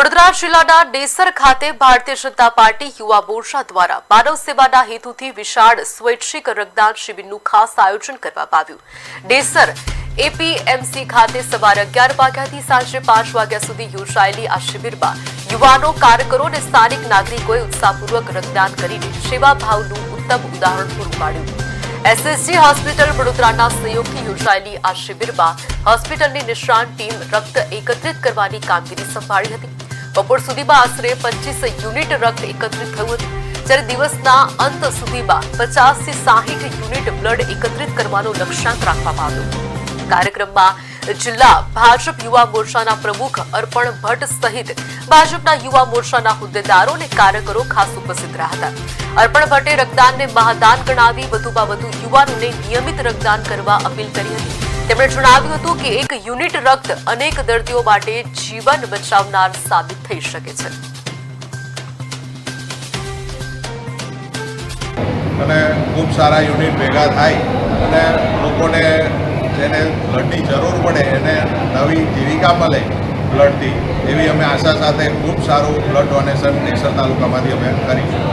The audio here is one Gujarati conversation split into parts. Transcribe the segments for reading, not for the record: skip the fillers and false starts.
વડોદરા જિલ્લાના ડેસર ખાતે ભારતીય જનતા પાર્ટી યુવા મોરચા દ્વારા માનવ સેવાના હેતુથી વિશાળ સ્વૈચ્છિક રક્તદાન શિબિરનું ખાસ આયોજન કરવામાં આવ્યું। ડેસર એપીએમસી ખાતે સવારે 11 વાગ્યાથી સાંજે 5 વાગ્યા સુધી યોજાયેલી આ શિબિરમાં યુવાનો, કાર્યકરો અને સ્થાનિક નાગરિકોએ ઉત્સાહપૂર્વક રક્તદાન કરીને સેવાભાવનું ઉત્તમ ઉદાહરણ પૂરું પાડ્યું। એસએસજી હોસ્પિટલ વડોદરાના સહયોગથી યોજાયેલી આ શિબિરમાં હોસ્પિટલની નિષ્ણાત ટીમ રક્ત એકત્રિત કરવાની કામગીરી સંભાળી હતી। બપોર સુધીમાં આશરે 25 યુનિટ રક્ત એકત્રિત થયું હતું, જ્યારે દિવસના અંત સુધીમાં 50 થી 60 યુનિટ બ્લડ એકત્રિત કરવાનો લક્ષ્યાંક રાખવામાં આવ્યો। કાર્યક્રમમાં જિલ્લા ભાજપ યુવા મોરચાના પ્રમુખ અર્પણ ભટ્ટ સહિત ભાજપના યુવા મોરચાના હોદ્દેદારો અને કાર્યકરો ખાસ ઉપસ્થિત રહ્યા હતા। અર્પણ ભટ્ટે રક્તદાનને મહાદાન ગણાવી વધુમાં વધુ યુવાનોને નિયમિત રક્તદાન કરવા અપીલ કરી હતી। તેમણે જણાવ્યું હતું કે એક યુનિટ રક્ત અનેક દર્દીઓ માટે જીવન બચાવનાર સાબિત થઈ શકે છે અને ખૂબ સારા યુનિટ ભેગા થાય અને લોકોને જેને બ્લડની જરૂર પડે એને નવી જીવિકા મળે બ્લડથી, એવી અમે આશા સાથે ખૂબ સારું બ્લડ ડોનેશન ડેસર તાલુકામાંથી અમે કરીશું।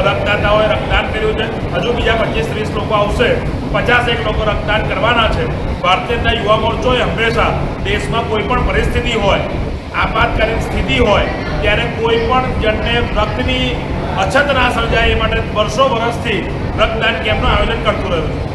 રક્તદાતાઓએ રક્તદાન કર્યું છે, હજુ બીજા 25-30 લોકો આવશે, 51 લોકો રક્તદાન કરવાના છે। ભારતીય યુવા મોરચોએ હંમેશા દેશમાં કોઈ પણ પરિસ્થિતિ હોય, આપાતકાલીન સ્થિતિ હોય ત્યારે કોઈ પણ જણને રક્તની અછત ના સર્જાય એ માટે વર્ષો વર્ષથી રક્તદાન કેમ્પનું આયોજન કરતું રહ્યું છે।